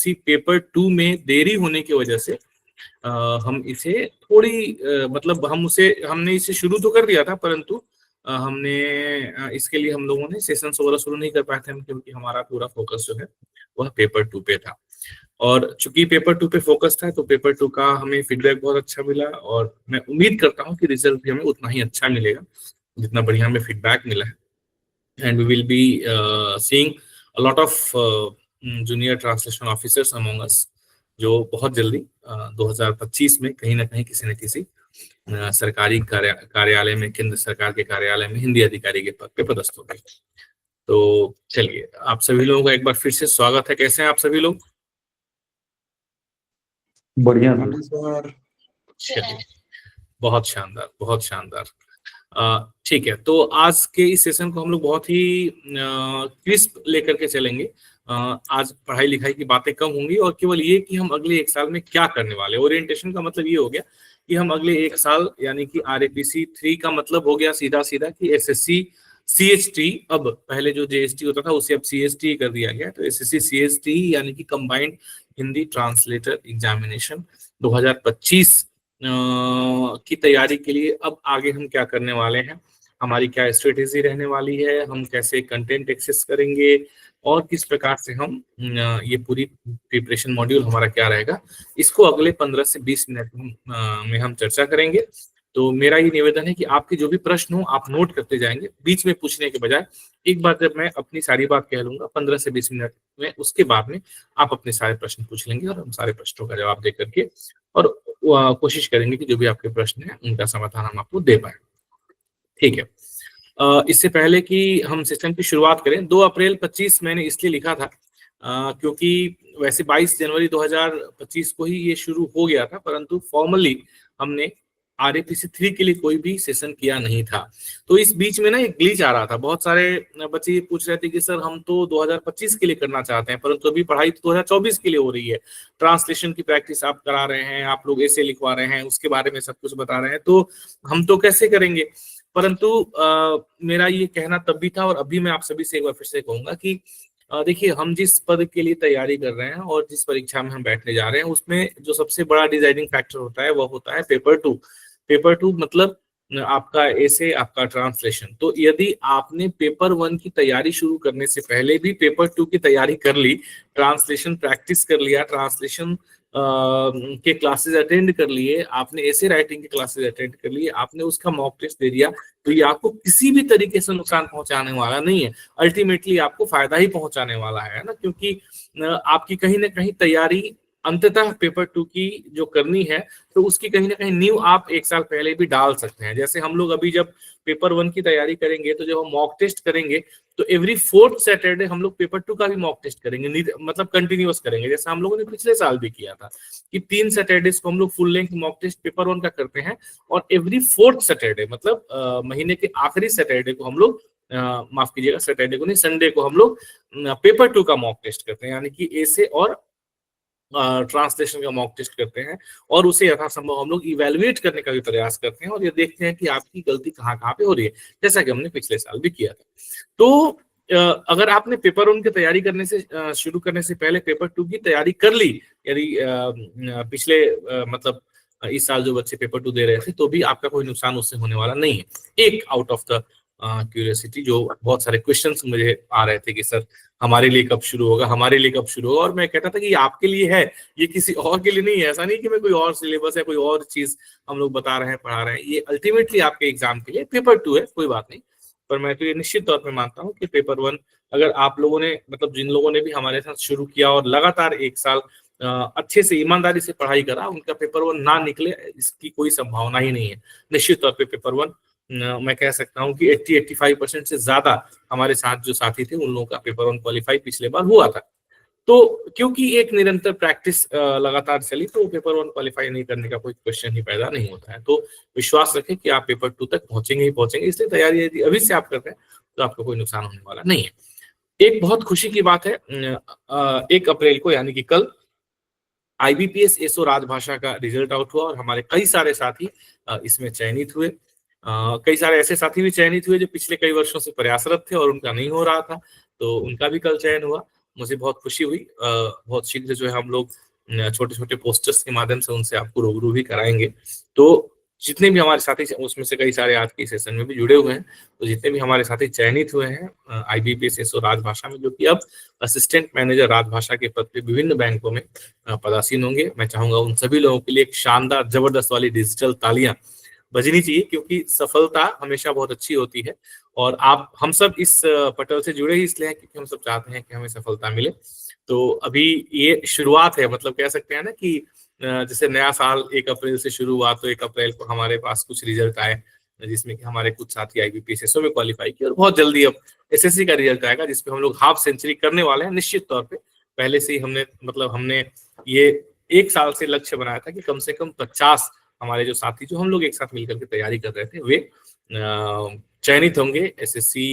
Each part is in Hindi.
यूपीएससी पेपर 2 में देरी होने की वजह से हम इसे थोड़ी मतलब हमने इसे शुरू तो कर दिया था, परंतु इसके लिए हम लोगों ने सेशन वगैरह शुरू नहीं कर पाए थे क्योंकि हमारा पूरा फोकस जो है वह पेपर 2 पे था। और चूंकि पेपर 2 पे फोकस था तो पेपर 2 का हमें फीडबैक बहुत अच्छा मिला और मैं उम्मीद करता हूँ कि रिजल्ट भी हमें उतना ही अच्छा मिलेगा जितना बढ़िया हमें फीडबैक मिला है। And we will be seeing a lot of junior translation officers among us, जो बहुत जल्दी 2025 में कहीं ना कहीं किसी न किसी सरकारी कार्यालय में, केंद्र सरकार के कार्यालय में हिंदी अधिकारी के पद पे पदस्थ हो गए। तो चलिए, आप सभी लोगों का एक बार फिर से स्वागत है। कैसे हैं आप सभी लोग? बढ़िया सर। चलिए, बहुत शानदार, बहुत शानदार। ठीक है, तो आज के इस सेशन को हम लोग बहुत ही क्रिस्प लेकर के चलेंगे। आज पढ़ाई लिखाई की बातें कम होंगी और केवल ये कि हम अगले एक साल में क्या करने वाले। ओरिएंटेशन का मतलब ये हो गया कि हम अगले एक साल यानी कि RAPC 3 का मतलब हो गया सीधा सीधा कि SSC CHT, अब पहले जो JST होता था उसे अब CST कर दिया गया। तो SSC CHT यानी कि कंबाइंड हिंदी ट्रांसलेटर एग्जामिनेशन 2025 की तैयारी के लिए अब आगे हम क्या करने वाले हैं, हमारी क्या स्ट्रेटेजी रहने वाली है, हम कैसे कंटेंट एक्सेस करेंगे और किस प्रकार से हम ये पूरी प्रिपरेशन मॉड्यूल हमारा क्या रहेगा, इसको अगले 15 से 20 मिनट में हम चर्चा करेंगे। तो मेरा ये निवेदन है कि आपके जो भी प्रश्न हो आप नोट करते जाएंगे, बीच में पूछने के बजाय एक बार जब मैं अपनी सारी बात कह लूंगा 15 से 20 मिनट में, उसके बाद में आप अपने सारे प्रश्न पूछ लेंगे और हम सारे प्रश्नों का जवाब दे करके और कोशिश करेंगे कि जो भी आपके प्रश्न हैं उनका समाधान हम आपको दे पाए। ठीक है, इससे पहले कि हम सेशन की शुरुआत करें, 2 अप्रैल 25 मैंने इसलिए लिखा था क्योंकि वैसे 22 जनवरी 2025 को ही ये शुरू हो गया था, परंतु फॉर्मली हमने RAPC 3 के लिए कोई भी सेशन किया नहीं था। तो इस बीच में ना एक ग्लिच आ रहा था, बहुत सारे बच्चे ये पूछ रहे थे कि सर हम तो 2025 के लिए करना चाहते हैं परंतु अभी पढ़ाई तो 2024 के लिए हो रही है, ट्रांसलेशन की प्रैक्टिस आप करा रहे हैं, आप लोग ऐसे लिखवा रहे हैं, उसके बारे में सब कुछ बता रहे हैं, तो हम तो कैसे करेंगे। परंतु मेरा ये कहना तब भी था और अभी मैं आप सभी से एक बार फिर से कहूंगा कि देखिए, हम जिस पद के लिए तैयारी कर रहे हैं और जिस परीक्षा में हम बैठने जा रहे हैं उसमें जो सबसे बड़ा डिसाइडिंग फैक्टर होता है वो होता है पेपर 2। पेपर 2 मतलब आपका ऐसे, आपका ट्रांसलेशन। तो यदि आपने पेपर 1 की तैयारी शुरू करने से पहले भी पेपर 2 की तैयारी कर ली, ट्रांसलेशन प्रैक्टिस कर लिया, ट्रांसलेशन के क्लासेस अटेंड कर लिए, आपने ऐसे राइटिंग के क्लासेस अटेंड कर लिए, आपने उसका मॉक टेस्ट दे दिया, तो ये आपको किसी भी तरीके से नुकसान पहुंचाने वाला नहीं है, अल्टीमेटली आपको फायदा ही पहुंचाने वाला है ना, क्योंकि आपकी कहीं ना कहीं तैयारी अंततः पेपर 2 की जो करनी है तो उसकी कहीं ना कहीं नींव आप एक साल पहले भी डाल सकते हैं। जैसे हम लोग अभी जब पेपर 1 की तैयारी करेंगे तो जब हम मॉक टेस्ट करेंगे तो एवरी 4th सैटरडे हम लोग पेपर 2 का भी मॉक टेस्ट करेंगे, मतलब कंटिन्यूअस करेंगे, जैसे हम लोगों ने पिछले साल भी किया था कि 3 सैटरडे को हम लोग full length mock test paper 1 का करते हैं और एवरी 4th सैटरडे मतलब महीने के आखिरी सैटरडे को हम लोग माफ कीजिएगा, सैटरडे को नहीं, संडे को हम लोग पेपर 2 का मॉक टेस्ट करते हैं, यानी कि ऐसे और ट्रांसलेशन का मॉक टेस्ट करते हैं और उसे यथासंभव हम लोग इवेलुएट करने का भी प्रयास करते हैं और ये देखते हैं कि आपकी गलती कहाँ कहाँ पे हो रही है, जैसा कि हमने पिछले साल भी किया था। तो अगर आपने पेपर 1 की तैयारी करने से शुरू करने से पहले पेपर 2 की तैयारी कर ली, यदि पिछले मतलब इस साल जो बच्चे पेपर 2 दे रहे थे, तो भी आपका कोई नुकसान उससे होने वाला नहीं है। एक आउट ऑफ द क्यूरियोसिटी, जो बहुत सारे क्वेश्चंस मुझे आ रहे थे कि सर हमारे लिए कब शुरू होगा, हमारे लिए कब शुरू होगा, और मैं कहता था कि ये आपके लिए है, ये किसी और के लिए नहीं है। ऐसा नहीं कि मैं कोई और सिलेबस है, कोई और चीज हम लोग बता रहे हैं, पढ़ा रहे हैं, ये अल्टीमेटली आपके एग्जाम के लिए पेपर 2 है, कोई बात नहीं। पर मैं तो ये निश्चित तौर पर मानता हूँ कि पेपर 1 अगर आप लोगों ने, मतलब जिन लोगों ने भी हमारे साथ शुरू किया और लगातार एक साल अच्छे से ईमानदारी से पढ़ाई करा, उनका पेपर 1 ना निकले इसकी कोई संभावना ही नहीं है। निश्चित तौर पे पेपर 1 मैं कह सकता हूँ कि 80-85% से ज्यादा हमारे साथ जो साथी थे उन लोगों का पेपर 1 क्वालिफाई पिछले बार हुआ था। तो क्योंकि एक निरंतर प्रैक्टिस लगातार चली तो पेपर 1 क्वालिफाई नहीं करने का कोई क्वेश्चन ही पैदा नहीं होता है। तो विश्वास रखें कि आप पेपर 2 तक पहुंचेंगे ही पहुंचेंगे, इसलिए तैयारी यदि अभी से आप करते हैं तो आपको कोई नुकसान होने वाला नहीं है। एक बहुत खुशी की बात है, 1 अप्रैल को यानी कि कल IBPS एसओ राजभाषा का रिजल्ट आउट हुआ और हमारे कई सारे साथी इसमें चयनित हुए। कई सारे ऐसे साथी भी चयनित हुए जो पिछले कई वर्षों से प्रयासरत थे और उनका नहीं हो रहा था, तो उनका भी कल चयन हुआ। मुझे बहुत खुशी हुई। बहुत शीघ्र जो है हम लोग छोटे छोटे पोस्टर्स के माध्यम से उनसे आपको रूबरू भी कराएंगे। तो जितने भी हमारे साथी, उसमें से कई सारे आज के सेशन में भी जुड़े हुए हैं, तो जितने भी हमारे साथी चयनित हुए हैं IBPS एसओ राजभाषा में, जो कि अब असिस्टेंट मैनेजर राजभाषा के पद पे विभिन्न बैंकों में पदासीन होंगे, मैं चाहूंगा उन सभी लोगों के लिए एक शानदार जबरदस्त वाली डिजिटल तालियां बजनी चाहिए, क्योंकि सफलता हमेशा बहुत अच्छी होती है। और आप हम सब इस पटल से जुड़े ही इसलिए हैं क्योंकि हम सब चाहते हैं कि हमें सफलता मिले। तो अभी ये शुरुआत है, मतलब कह सकते हैं ना कि जैसे नया साल 1 अप्रैल से शुरू हुआ, तो 1 अप्रैल को हमारे पास कुछ रिजल्ट आए, जिसमें कि हमारे कुछ साथी IBPS एसओ में क्वालिफाई किए, और बहुत जल्दी अब SSC का रिजल्ट आएगा, जिसपे हम लोग हाफ सेंचुरी करने वाले हैं निश्चित तौर पे। पहले से ही हमने ये 1 साल से लक्ष्य बनाया था कि कम से कम 50 हमारे जो साथी, जो हम लोग एक साथ मिलकर के तैयारी कर रहे थे, वे चयनित होंगे SSC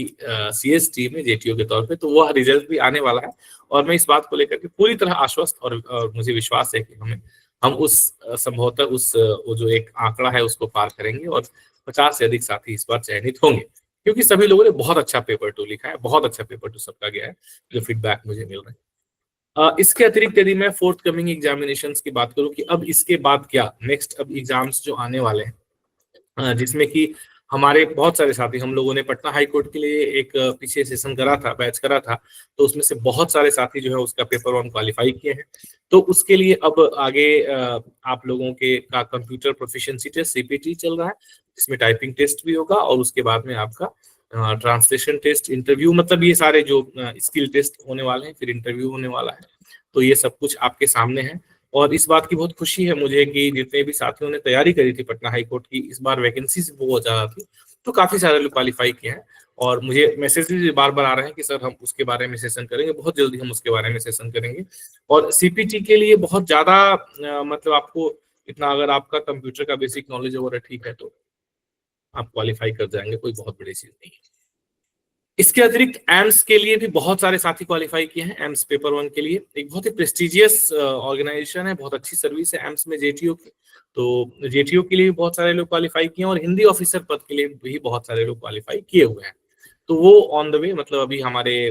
CST में JTO के तौर पे। तो वह रिजल्ट भी आने वाला है, और मैं इस बात को लेकर के पूरी तरह आश्वस्त और मुझे विश्वास है कि हम उस संभवतः उस वो जो एक आंकड़ा है उसको पार करेंगे, और 50 से अधिक साथी इस बार चयनित होंगे, क्योंकि सभी लोगों ने बहुत अच्छा पेपर 2 लिखा है, बहुत अच्छा पेपर 2 सबका गया है, जो फीडबैक मुझे मिल रहा है। इसके अतिरिक्त यदि मैं फोर्थ कमिंग एग्जामिनेशंस की बात करूं कि अब इसके बाद क्या नेक्स्ट, अब एग्जाम्स जो आने वाले हैं, जिसमें कि हमारे बहुत सारे साथी, हम लोगों ने पटना हाई कोर्ट के लिए एक पीछे सेशन करा था, बैच करा था, तो उसमें से बहुत सारे साथी जो है उसका पेपर 1 क्वालिफाई किए हैं। तो उसके लिए अब आगे आप लोगों के का कंप्यूटर प्रोफिशिएंसी टेस्ट CPT चल रहा है, जिसमें टाइपिंग टेस्ट भी होगा, और उसके बाद में आपका ट्रांसलेशन टेस्ट, इंटरव्यू, मतलब ये सारे जो स्किल टेस्ट होने वाले हैं, फिर इंटरव्यू होने वाला है। तो ये सब कुछ आपके सामने है, और इस बात की बहुत खुशी है मुझे कि जितने भी साथियों ने तैयारी करी थी पटना हाई कोर्ट की, इस बार वैकेंसीज बहुत ज्यादा थी, तो काफी सारे लोग क्वालिफाई किए हैं, और मुझे मैसेजेस भी बार बार आ रहे हैं कि सर हम उसके बारे में सेशन करेंगे, बहुत जल्दी हम उसके बारे में सेशन करेंगे। और CPT के लिए बहुत ज्यादा मतलब आपको इतना, अगर आपका कंप्यूटर का बेसिक नॉलेज वगैरह ठीक है तो आप क्वालिफाई कर जाएंगे, कोई बहुत बड़ी चीज नहीं है। इसके अतिरिक्त एम्स के लिए भी बहुत सारे साथी क्वालिफाई किए हैं। एम्स पेपर 1 के लिए एक बहुत ही प्रेस्टिजियस ऑर्गेनाइजेशन है, बहुत अच्छी सर्विस है एम्स में JTO की, तो JTO के लिए भी बहुत सारे लोग क्वालिफाई किए हैं, और हिंदी ऑफिसर पद के लिए भी बहुत सारे लोग क्वालिफाई किए हुए हैं। तो वो ऑन द वे, मतलब अभी हमारे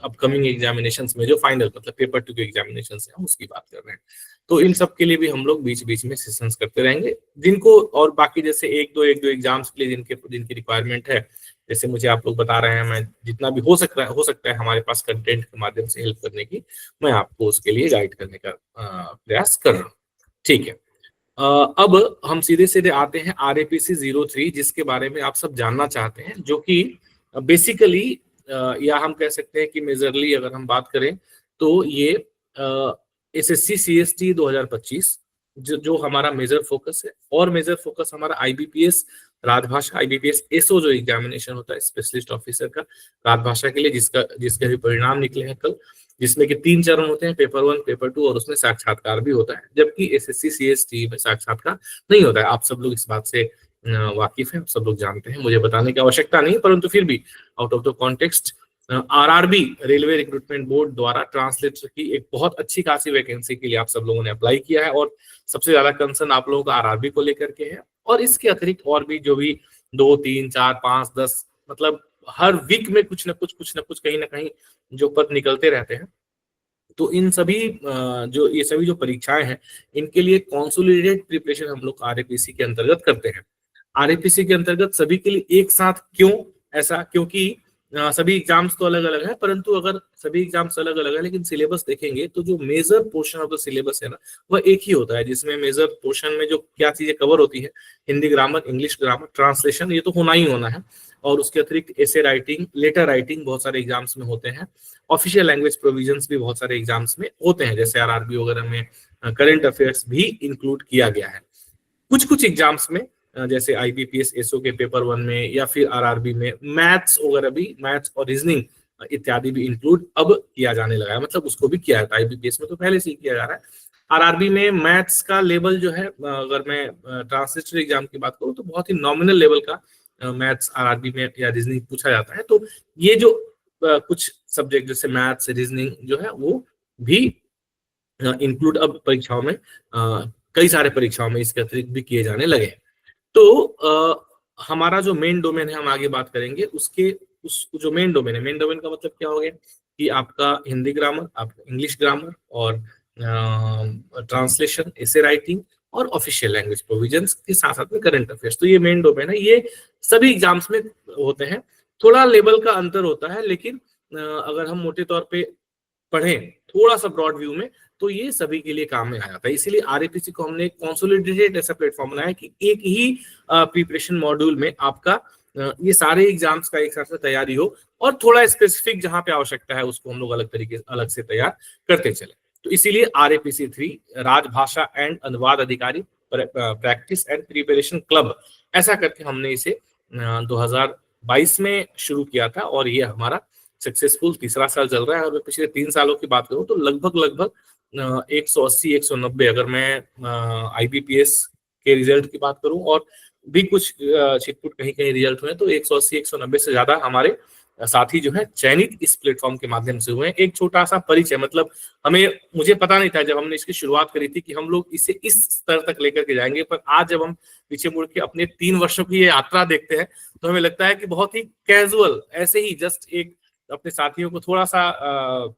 अपकमिंग एग्जामिनेशंस में जो फाइनल, मतलब पेपर 2 के एग्जामिनेशंस हैं, उसकी बात कर रहे हैं। तो इन सब के लिए भी हम लोग बीच बीच में सेशंस करते रहेंगे, जिनको और बाकी जैसे एक दो एग्जाम्स के लिए जिनकी रिक्वायरमेंट है, जैसे मुझे आप लोग बता रहे हैं, मैं जितना भी हो सकता है हमारे पास कंटेंट के माध्यम से हेल्प करने की, मैं आपको उसके लिए गाइड करने का प्रयास कर रहा हूँ। ठीक है, अब हम सीधे सीधे आते हैं RAPC 03, जिसके बारे में आप सब जानना चाहते हैं, जो कि बेसिकली या हम कह सकते हैं कि मेजरली अगर हम बात करें तो ये SSC CST 2025 जो हमारा मेजर फोकस है, और मेजर फोकस हमारा IBPS राजभाषा, IBPS एसओ जो एग्जामिनेशन होता है स्पेशलिस्ट ऑफिसर का राजभाषा के लिए, जिसके भी परिणाम निकले हैं कल, जिसमें कि 3 चरण होते हैं, पेपर 1, पेपर 2, और उसमें साक्षात्कार भी होता है, जबकि SSC CST में साक्षात्कार नहीं होता है। आप सब लोग इस बात से वाकिफ हैं, सब लोग जानते हैं, मुझे बताने की आवश्यकता नहीं, परंतु फिर भी out of the context, RRB railway recruitment board द्वारा ट्रांसलेटर की एक बहुत अच्छी खासी वैकेंसी के लिए आप सब लोगों ने अप्लाई किया है, और सबसे ज्यादा कंसर्न आप लोगों का RRB को लेकर के है। और इसके अतिरिक्त और भी जो भी 2, 3, 4, 5, 10, मतलब हर वीक में कुछ ना कुछ कहीं ना कहीं जो पद निकलते रहते हैं। तो इन सभी ये सभी जो परीक्षाएं हैं, इनके लिए कॉन्सोलिडेटेड प्रिपरेशन हम लोग RAPC के अंतर्गत करते हैं। RAPC के अंतर्गत सभी के लिए एक साथ, क्यों ऐसा, क्योंकि सभी एग्जाम्स तो अलग अलग है, परंतु अगर सभी एग्जाम्स अलग अलग है लेकिन सिलेबस देखेंगे तो जो major portion of the syllabus है ना, वह एक ही होता है, जिसमें मेजर पोर्शन में जो क्या चीजें कवर होती है, Hindi grammar, English grammar, translation, ये तो होना ही होना है, और उसके अतिरिक्त एसे राइटिंग, लेटर राइटिंग बहुत सारे एग्जाम्स में होते हैं, ऑफिशियल लैंग्वेज प्रोविजंस भी बहुत सारे एग्जाम्स में होते हैं, जैसे RRB वगैरह में करंट अफेयर्स भी इंक्लूड किया गया है। कुछ कुछ एग्जाम्स में जैसे IBPS एसओ के पेपर 1 में या फिर RRB में मैथ्स वगैरह भी, मैथ्स और रीजनिंग इत्यादि भी इंक्लूड अब किया जाने लगा है, मतलब उसको भी किया जाता है। IBPS में तो पहले से ही किया जा रहा है। RRB में मैथ्स का लेवल जो है, अगर मैं ट्रांसलेटर एग्जाम की बात करूँ तो बहुत ही नॉमिनल लेवल का मैथ्स RRB में या रीजनिंग पूछा जाता है। तो ये जो कुछ सब्जेक्ट जैसे मैथ्स, रीजनिंग जो है वो भी इंक्लूड अब परीक्षाओं में, कई सारे परीक्षाओं में इसके अतिरिक्त भी किए जाने लगे हैं। तो हमारा जो मेन डोमेन है, हम आगे बात करेंगे उसके, उस जो मेन डोमेन है, मेन डोमेन का मतलब क्या हो गया, कि आपका हिंदी ग्रामर, आपका इंग्लिश ग्रामर और ट्रांसलेशन, एसे राइटिंग और ऑफिशियल लैंग्वेज प्रोविजंस के साथ साथ में करंट अफेयर्स। तो ये मेन डोमेन है, ये सभी एग्जाम्स में होते हैं। थोड़ा लेवल का अंतर होता है, लेकिन अगर हम मोटे तौर पे पढ़ें थोड़ा सा ब्रॉड व्यू में, तो ये सभी के लिए काम में आ जाता है। इसीलिए आरएपीसी को हमने कंसोलिडेटेड ऐसा प्लेटफॉर्म बनाया कि एक ही प्रिपरेशन मॉड्यूल में आपका ये सारे एग्जाम्स का एक साथ में तैयारी हो, और थोड़ा स्पेसिफिक जहां पे आवश्यकता है उसको हम लोग अलग से तैयार करते चले। तो इसीलिए आरएपीसी 3 राजभाषा एंड अनुवाद अधिकारी प्रैक्टिस एंड प्रिपरेशन क्लब, ऐसा करके हमने इसे 2022 में शुरू किया था, और ये हमारा सक्सेसफुल तीसरा साल चल रहा है। और पिछले 3 सालों की बात करूं तो लगभग 180 190, अगर मैं आईबीपीएस के रिजल्ट की बात करूं और भी कुछ छिटपुट कहीं कहीं रिजल्ट हुए, तो 180 190 से ज्यादा हमारे साथी जो है चयनित इस प्लेटफॉर्म के माध्यम से हुए हैं। एक छोटा सा परिचय, मतलब मुझे पता नहीं था जब हमने इसकी शुरुआत करी थी कि हम लोग इसे इस स्तर तक लेकर के जाएंगे, पर आज जब हम पीछे मुड़ के अपने 3 वर्षों की ये यात्रा देखते हैं तो हमें लगता है कि बहुत ही कैजुअल, ऐसे ही जस्ट एक अपने साथियों को थोड़ा सा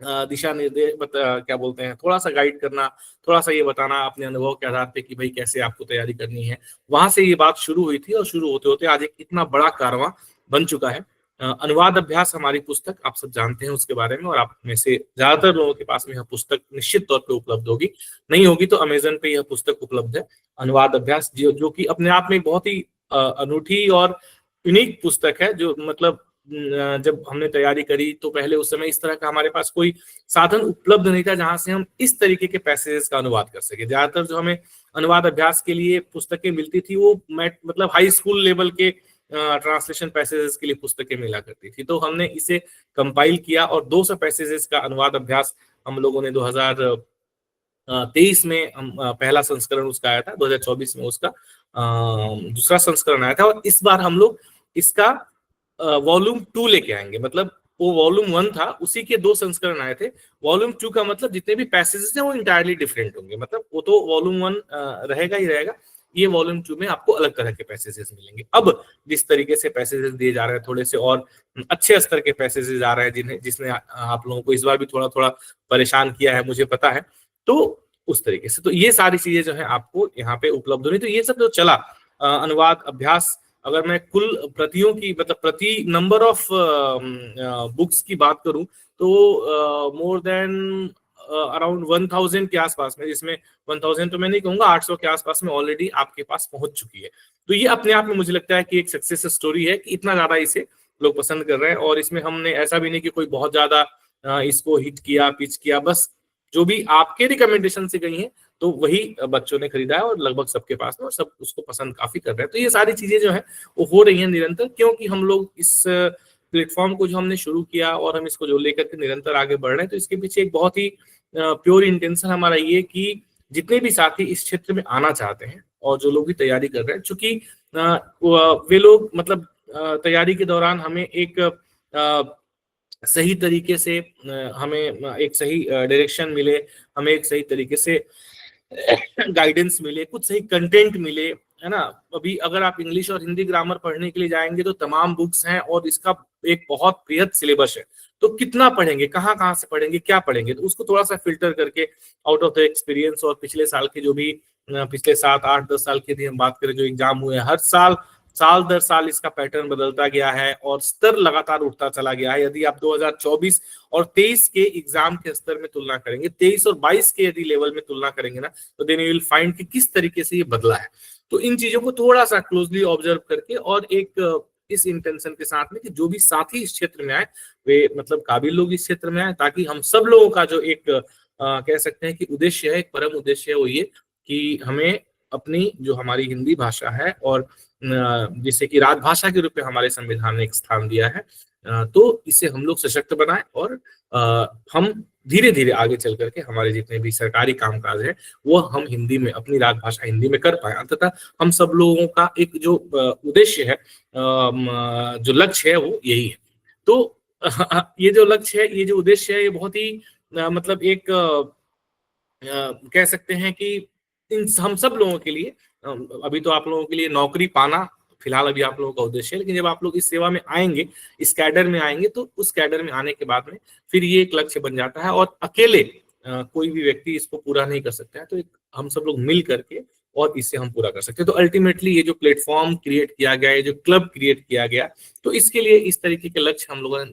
दिशा निर्देश क्या बोलते हैं, थोड़ा सा गाइड करना, थोड़ा सा ये बताना अपने अनुभव के आधार पे कि भाई कैसे आपको तैयारी करनी है, वहां से ये बात शुरू हुई थी। और शुरू होते होते आज एक इतना बड़ा कारवां बन चुका है। अनुवाद अभ्यास हमारी पुस्तक, आप सब जानते हैं उसके बारे में, और आप में से ज्यादातर लोगों के पास में यह पुस्तक निश्चित तौर पे उपलब्ध होगी। नहीं होगी तो अमेजन पे यह पुस्तक उपलब्ध है, अनुवाद अभ्यास, जो कि अपने आप में बहुत ही अनूठी और यूनिक पुस्तक है। जो मतलब जब हमने तैयारी करी तो पहले उस समय इस तरह का हमारे पास कोई साधन उपलब्ध नहीं था जहां से हम इस तरीके के पैसेजेस का अनुवाद कर सके। ज्यादातर जो हमें अनुवाद अभ्यास के लिए पुस्तकें मिलती थी वो मतलब हाई स्कूल लेवल के ट्रांसलेशन पैसेजेस के लिए पुस्तकें मिला करती थी। तो हमने इसे कंपाइल किया और 200 पैसेजेस का अनुवाद अभ्यास हम लोगों ने 2023 में पहला संस्करण उसका आया था, 2024 में उसका दूसरा संस्करण आया था, और इस बार हम लोग इसका वॉल्यूम 2 लेके आएंगे। मतलब वो वॉल्यूम 1 था, उसी के 2 संस्करण आए थे। वॉल्यूम 2 का मतलब जितने भी पैसेजेस हैं वो इंटायरली डिफरेंट होंगे। मतलब वो तो वॉल्यूम 1 रहेगा ही रहेगा, ये वॉल्यूम 2 में आपको अलग तरह के पैसेजेस मिलेंगे। अब जिस तरीके से पैसेजेस दिए जा रहे हैं, थोड़े से और अच्छे स्तर के पैसेजेस आ रहे हैं, जिसने आप लोगों को इस बार भी थोड़ा थोड़ा परेशान किया है, मुझे पता है। तो उस तरीके से तो ये सारी चीजें जो है आपको यहाँ पे उपलब्ध होनी। तो ये सब जो चला अनुवाद अभ्यास, अगर मैं कुल प्रतियों की, मतलब प्रति नंबर ऑफ बुक्स की बात करूं तो मोर देन अराउंड 1000 के आसपास में, जिसमें 1000 तो मैं नहीं कहूंगा, 800 के आसपास में ऑलरेडी आपके पास पहुंच चुकी है। तो ये अपने आप में मुझे लगता है कि एक सक्सेस स्टोरी है कि इतना ज्यादा इसे लोग पसंद कर रहे हैं। और इसमें हमने ऐसा भी नहीं कि कोई बहुत ज्यादा इसको हिट किया, पिच किया, बस जो भी आपके रिकमेंडेशन से गई हैं तो वही बच्चों ने खरीदा है, और लगभग सबके पास में, और सब उसको पसंद काफी कर रहे हैं। तो ये सारी चीजें जो है वो हो रही हैं निरंतर, क्योंकि हम लोग इस प्लेटफॉर्म को जो हमने शुरू किया और हम इसको जो लेकर के निरंतर आगे बढ़ रहे हैं, तो इसके पीछे एक बहुत ही प्योर इंटेंशन हमारा ये कि जितने भी साथी इस क्षेत्र में आना चाहते हैं और जो लोग भी तैयारी कर रहे हैं, चूंकि वे लोग मतलब तैयारी के दौरान हमें एक सही तरीके से हमें एक सही डायरेक्शन मिले, हमें एक सही तरीके से गाइडेंस मिले, कुछ सही कंटेंट मिले, है ना। अभी अगर आप इंग्लिश और हिंदी ग्रामर पढ़ने के लिए जाएंगे तो तमाम बुक्स हैं और इसका एक बहुत बृहद सिलेबस है। तो कितना पढ़ेंगे, कहाँ कहाँ से पढ़ेंगे, क्या पढ़ेंगे, तो उसको थोड़ा सा फिल्टर करके आउट ऑफ द एक्सपीरियंस और पिछले साल के जो भी पिछले 7 8 10 साल की हम बात करें जो एग्जाम हुए, हर साल दर साल इसका पैटर्न बदलता गया है और स्तर लगातार उठता चला गया है। यदि आप 2024 और 23 के एग्जाम के स्तर में तुलना करेंगे, 23 और 22 के यदि लेवल में तुलना करेंगे ना, तो देन यू विल फाइंड कि किस तरीके से ये बदला है। तो इन चीजों को थोड़ा सा क्लोजली ऑब्जर्व करके और एक इस इंटेंशन के साथ में कि जो भी साथी इस क्षेत्र में आए वे मतलब काबिल लोग इस क्षेत्र में आए, ताकि हम सब लोगों का जो एक कह सकते हैं कि उद्देश्य है, एक परम उद्देश्य है, वो ये कि हमें अपनी जो हमारी हिंदी भाषा है और जिसे कि राजभाषा के रूप में हमारे संविधान ने एक स्थान दिया है, तो इसे हम लोग सशक्त बनाएं और हम धीरे धीरे आगे चल करके हमारे जितने भी सरकारी कामकाज है वो हम हिंदी में, अपनी राजभाषा हिंदी में कर पाए। अंततः हम सब लोगों का एक जो उद्देश्य है, जो लक्ष्य है, वो यही है। तो ये जो लक्ष्य है, ये जो उद्देश्य है, ये बहुत ही मतलब एक कह सकते हैं कि इन हम सब लोगों के लिए, अभी तो आप लोगों के लिए नौकरी पाना फिलहाल अभी आप लोगों का उद्देश्य है, लेकिन जब आप लोग इस सेवा में आएंगे, इस कैडर में आएंगे, तो उस कैडर में आने के बाद में फिर ये एक लक्ष्य बन जाता है, और अकेले कोई भी व्यक्ति इसको पूरा नहीं कर सकता है, तो हम सब लोग मिल करके और इसे हम पूरा कर सकते हैं। तो अल्टीमेटली ये जो प्लेटफॉर्म क्रिएट किया गया है, जो क्लब क्रिएट किया गया, तो इसके लिए इस तरीके के लक्ष्य हम लोगों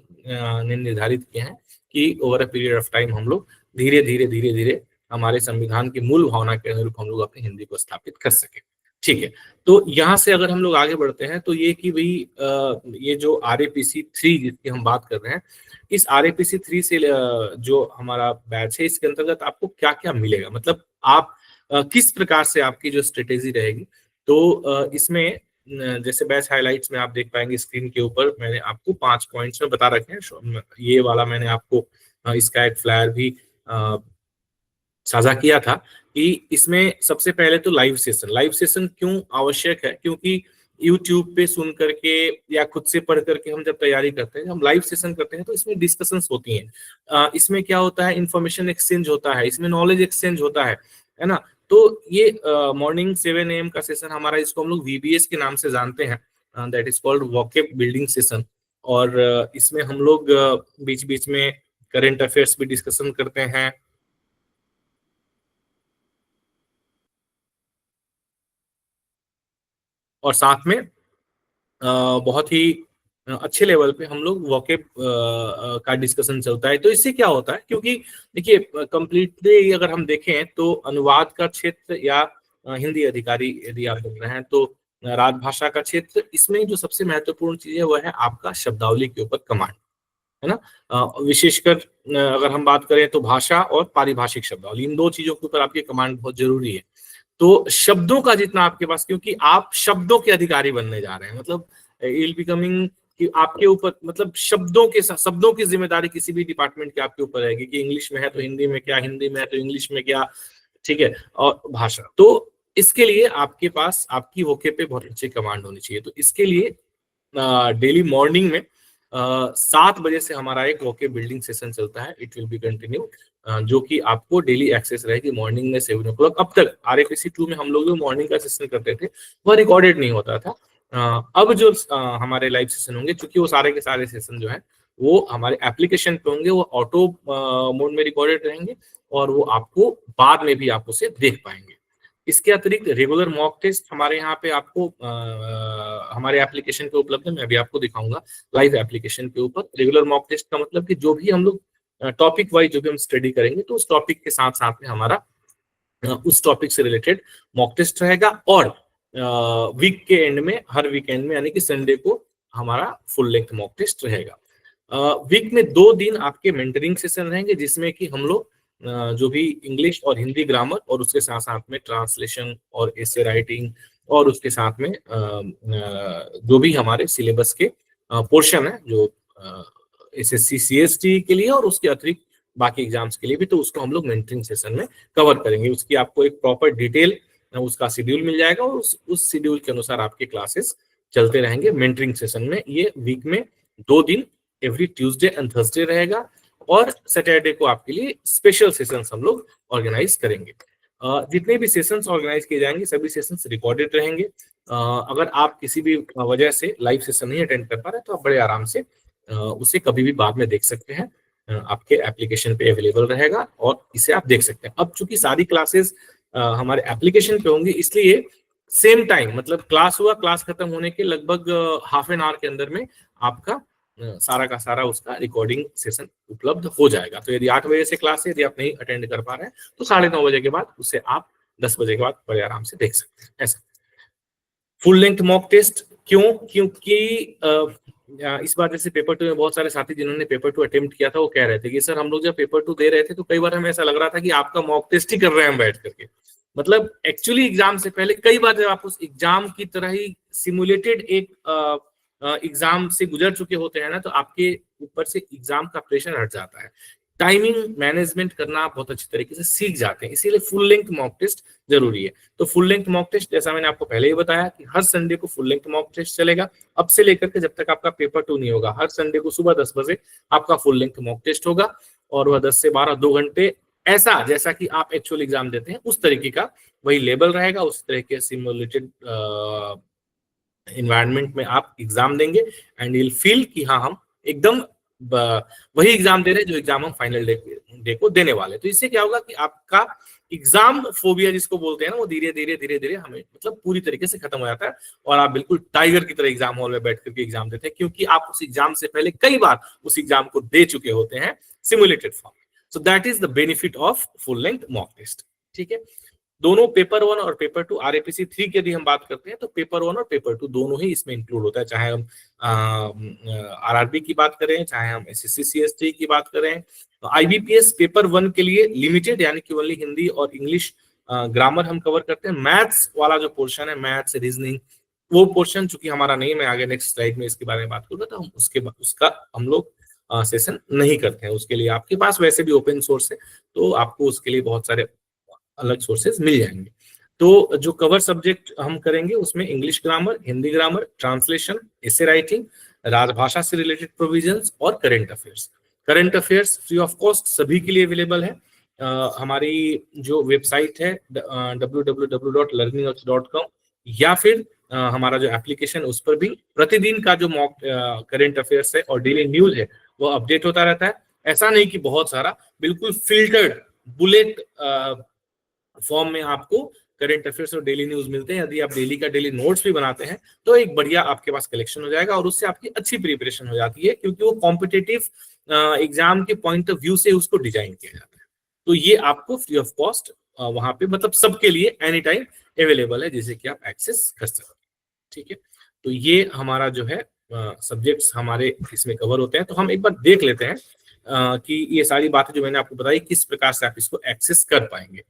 ने निर्धारित किए हैं कि over a period of time हम लोग धीरे धीरे धीरे धीरे हमारे संविधान की मूल भावना के अनुरूप हम लोग अपनी हिंदी को स्थापित कर सके। ठीक है, तो यहाँ से अगर हम लोग आगे बढ़ते हैं तो ये कि भाई ये जो RAPC 3 जिसकी हम बात कर रहे हैं, इस RAPC 3 से जो हमारा बैच है, इसके अंतर्गत आपको क्या क्या मिलेगा, मतलब आप किस प्रकार से आपकी जो स्ट्रेटेजी रहेगी। तो इसमें जैसे बैच हाइलाइट्स में आप देख पाएंगे स्क्रीन के ऊपर मैंने आपको 5 पॉइंट्स में बता रखे हैं। ये वाला मैंने आपको इसका एक फ्लायर भी साझा किया था कि इसमें सबसे पहले तो लाइव सेशन क्यों आवश्यक है, क्योंकि YouTube पे सुन करके या खुद से पढ़ करके हम जब तैयारी करते हैं, हम लाइव सेशन करते हैं, तो इसमें डिस्कशंस होती हैं। इसमें क्या होता है, इंफॉर्मेशन एक्सचेंज होता है, इसमें नॉलेज एक्सचेंज होता है ना। तो ये मॉर्निंग 7 AM का सेशन हमारा, इसको हम लोग VBS के नाम से जानते हैं, that is called vocab building session. और इसमें हम लोग बीच बीच में करेंट अफेयर्स भी डिस्कशन करते हैं, और साथ में बहुत ही अच्छे लेवल पे हम लोग वोकेब का डिस्कशन चलता है। तो इससे क्या होता है, क्योंकि देखिए कंप्लीटली अगर हम देखें तो अनुवाद का क्षेत्र या हिंदी अधिकारी यदि आप बन रहे हैं, तो राजभाषा का क्षेत्र, इसमें जो सबसे महत्वपूर्ण चीज है वह है आपका शब्दावली के ऊपर कमांड, है ना। विशेषकर अगर हम बात करें तो भाषा और पारिभाषिक शब्दावली, इन दो चीजों के ऊपर आपकी कमांड बहुत जरूरी है। तो शब्दों का जितना आपके पास, क्योंकि आप शब्दों के अधिकारी बनने जा रहे हैं, मतलब विल बिकमिंग कि आपके ऊपर, मतलब शब्दों के साथ, शब्दों की जिम्मेदारी किसी भी डिपार्टमेंट की आपके ऊपर रहेगी कि इंग्लिश में है तो हिंदी में क्या, हिंदी में है तो इंग्लिश में क्या, ठीक है, और भाषा। तो इसके लिए आपके पास आपकी वोके पे बहुत अच्छी कमांड होनी चाहिए। तो इसके लिए डेली मॉर्निंग में 7 बजे से हमारा एक वोके बिल्डिंग सेशन चलता है, इट विल बी कंटिन्यू, जो कि आपको डेली एक्सेस रहेगी मॉर्निंग में 7 o'clock। अब तक RAPC 2 में हम लोग जो मॉर्निंग का सेशन करते थे वह रिकॉर्डेड नहीं होता था। अब जो हमारे लाइव सेशन होंगे, क्योंकि वो सारे के सारे सेशन जो है वो हमारे एप्लीकेशन पे होंगे, वो ऑटो मोड में रिकॉर्डेड रहेंगे, और वो आपको बाद में भी आप उसे देख पाएंगे। इसके अतिरिक्त रेगुलर मॉक टेस्ट हमारे यहाँ पे आपको हमारे एप्लीकेशन पे उपलब्ध है, मैं अभी आपको दिखाऊंगा लाइव एप्लीकेशन के ऊपर। रेगुलर मॉक टेस्ट का मतलब कि जो भी हम लोग टॉपिक वाइज जो भी हम स्टडी करेंगे, तो उस टॉपिक के साथ साथ में हमारा उस टॉपिक से रिलेटेड मॉक टेस्ट रहेगा, और वीक के एंड में, हर वीकेंड में यानी कि संडे को हमारा फुल लेंथ मॉक टेस्ट रहेगा। वीक में 2 दिन आपके मेंटरिंग सेशन रहेंगे, जिसमें कि हम लोग जो भी इंग्लिश और हिंदी ग्रामर, और उसके साथ साथ में ट्रांसलेशन और एसे राइटिंग, और उसके साथ में जो भी हमारे सिलेबस के पोर्शन है, जो SSC CST के लिए और उसके अतिरिक्त बाकी एग्जाम्स के लिए भी, तो उसको हम लोग मेंटरिंग सेशन में कवर करेंगे। उसकी आपको एक प्रॉपर डिटेल उसका शेड्यूल मिल जाएगा, और उस शेड्यूल के अनुसार आपके क्लासेस चलते रहेंगे मेंटरिंग सेशन में। ये वीक में 2 दिन, एवरी ट्यूसडे एंड थर्सडे रहेगा, और सैटरडे को आपके लिए स्पेशल सेशंस हम लोग ऑर्गेनाइज करेंगे। जितने भी सेशंस ऑर्गेनाइज किए जाएंगे सभी सेशंस रिकॉर्डेड रहेंगे। अगर आप किसी भी वजह से लाइव सेशन नहीं अटेंड कर पा रहे, तो आप बड़े आराम से उसे कभी भी बाद में देख सकते हैं, आपके एप्लीकेशन पे अवेलेबल रहेगा, और इसे आप देख सकते हैं। अब चूंकि सारी क्लासेस हमारे एप्लीकेशन पे होंगी, इसलिए सेम टाइम, मतलब क्लास हुआ, क्लास खत्म होने के लगभग हाफ एन आवर के अंदर में आपका सारा का सारा उसका रिकॉर्डिंग सेशन उपलब्ध हो जाएगा। तो यदि 8 बजे से क्लास है, यदि आप नहीं अटेंड कर पा रहे हैं, तो 9:30 बजे के बाद उसे आप 10 बजे के बाद बड़े आराम से देख सकते हैं। ऐसा फुल लेंथ मॉक टेस्ट क्यों, क्योंकि इस बार जैसे पेपर 2 में बहुत सारे साथी जिन्होंने पेपर 2 अटेम्प्ट किया था, वो कह रहे थे कि सर हम लोग जब पेपर 2 दे रहे थे, तो कई बार हमें ऐसा लग रहा था कि आपका मॉक टेस्ट ही कर रहे हैं हम बैठ करके। मतलब एक्चुअली एग्जाम से पहले कई बार जब आप उस एग्जाम की तरह ही सिमुलेटेड एक एग्जाम से गुजर चुके होते हैं ना, तो आपके ऊपर से एग्जाम का प्रेशर हट जाता है, टाइमिंग मैनेजमेंट करना आप बहुत अच्छी तरीके से सीख जाते हैं। इसीलिए फुल लेंथ मॉक टेस्ट जरूरी है। तो फुल लेंथ मॉक टेस्ट, जैसा मैंने आपको पहले ही बताया कि हर संडे को फुल लेंथ मॉक टेस्ट चलेगा, अब से लेकर के जब तक आपका पेपर 2 नहीं होगा। हर संडे को सुबह 10 बजे आपका फुल लेंथ मॉक टेस्ट होगा, और वह 10 से 12 2 घंटे ऐसा जैसा कि आप एक्चुअल एग्जाम देते हैं उस तरीके का वही लेवल रहेगा, उस तरह के सिमुलेटेड इन्वायरमेंट में आप एग्जाम देंगे एंड यू विल फील कि हाँ हम एकदम वही एग्जाम दे रहे हैं जो एग्जाम हम फाइनल डे को देने वाले। तो इससे क्या होगा कि आपका एग्जाम फोबिया जिसको बोलते हैं ना, वो धीरे धीरे धीरे धीरे हमें मतलब पूरी तरीके से खत्म हो जाता है और आप बिल्कुल टाइगर की तरह एग्जाम हॉल में बैठ करके एग्जाम देते हैं, क्योंकि आप उस एग्जाम से पहले कई बार उस एग्जाम को दे चुके होते हैं simulated form. So that is the benefit of full length mock test. ठीक है, दोनों पेपर 1 और पेपर 2 RAPC 3 की यदि हम बात करते हैं तो पेपर 1 और पेपर 2 दोनों ही इसमें इंक्लूड होता है, चाहे हम RRB की बात करें, चाहे हम SSC CST की बात करें। IBPS पेपर 1 के लिए लिमिटेड, यानी कि ओनली हिंदी और इंग्लिश ग्रामर हम कवर करते हैं। मैथ्स वाला जो पोर्शन है, मैथ्स रीजनिंग, वो पोर्शन चूंकि हमारा नहीं है, मैं आगे नेक्स्ट स्लाइड में इसके बारे में बात करूंगा, तो हम उसका हम लोग सेशन नहीं करते हैं। उसके लिए आपके पास वैसे भी ओपन सोर्स है, तो आपको उसके लिए बहुत सारे अलग सोर्सेज मिल जाएंगे। तो जो कवर सब्जेक्ट हम करेंगे उसमें English grammar, Hindi grammar, translation, essay writing, राजभाषा से रिलेटेड प्रोविजंस और current affairs. Current affairs free of cost सभी के लिए अवेलेबल है। हमारी जो वेबसाइट है www.learningups.com या फिर हमारा जो एप्लीकेशन, उस पर भी प्रतिदिन का जो मॉक करंट अफेयर्स है और डेली न्यूज है वो अपडेट होता रहता है। ऐसा नहीं कि बहुत सारा, बिल्कुल फिल्टर्ड बुलेट फॉर्म में आपको करंट अफेयर्स और डेली न्यूज मिलते हैं। यदि आप डेली का डेली नोट्स भी बनाते हैं तो एक बढ़िया आपके पास कलेक्शन हो जाएगा और उससे आपकी अच्छी प्रिपरेशन हो जाती है, क्योंकि वो कॉम्पिटिटिव एग्जाम के पॉइंट ऑफ व्यू से उसको डिजाइन किया जाता है। तो ये आपको फ्री ऑफ कॉस्ट वहां पे मतलब सबके लिए एनी टाइम अवेलेबल है, जिसे कि आप एक्सेस कर सकते हैं। ठीक है, तो ये हमारा जो है सब्जेक्ट्स हमारे इसमें कवर होते हैं। तो हम एक बार देख लेते हैं कि ये सारी बातें जो मैंने आपको बताई किस प्रकार से आप इसको एक्सेस कर पाएंगे।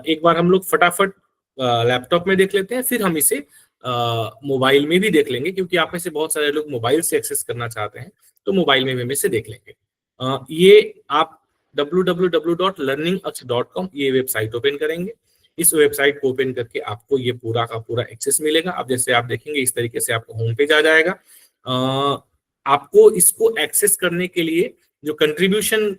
एक बार हम लोग फटाफट लैपटॉप में देख लेते हैं, फिर हम इसे मोबाइल में भी देख लेंगे, क्योंकि आप में से बहुत सारे लोग मोबाइल से एक्सेस करना चाहते हैं, तो मोबाइल में भी हम इसे देख लेंगे। ये आप www.learningups.com ये वेबसाइट ओपन करेंगे। इस वेबसाइट को ओपन करके आपको ये पूरा का पूरा एक्सेस मिलेगा। अब जैसे आप देखेंगे इस तरीके से आपको होम पेज आ जाएगा। आपको इसको एक्सेस करने के लिए जो कंट्रीब्यूशन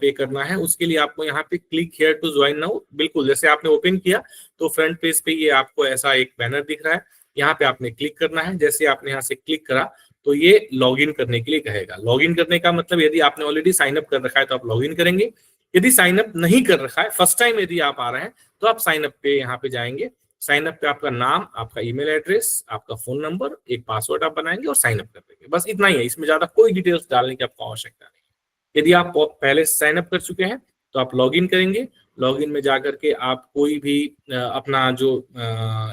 पे करना है, उसके लिए आपको यहाँ पे click here to join now, बिल्कुल जैसे आपने ओपन किया तो फ्रंट पेज पे ये आपको ऐसा एक बैनर दिख रहा है, यहाँ पे आपने क्लिक करना है। जैसे आपने यहाँ से क्लिक करा तो ये लॉगिन करने के लिए कहेगा। लॉगिन करने का मतलब यदि आपने ऑलरेडी साइन अप कर रखा है तो आप लॉगिन करेंगे, यदि साइन अप नहीं कर रखा है, फर्स्ट टाइम यदि आप आ रहे हैं, तो आप साइन अप पे यहाँ पे जाएंगे। साइन अप पे आपका नाम, आपका ईमेल एड्रेस, आपका फोन नंबर, एक पासवर्ड आप बनाएंगे और साइन अप कर देंगे। बस इतना ही है, इसमें ज्यादा कोई डिटेल्स डालने की आपको आवश्यकता नहीं। यदि आप पहले साइन अप कर चुके हैं तो आप लॉगिन करेंगे। लॉगिन में जाकर के आप कोई भी अपना जो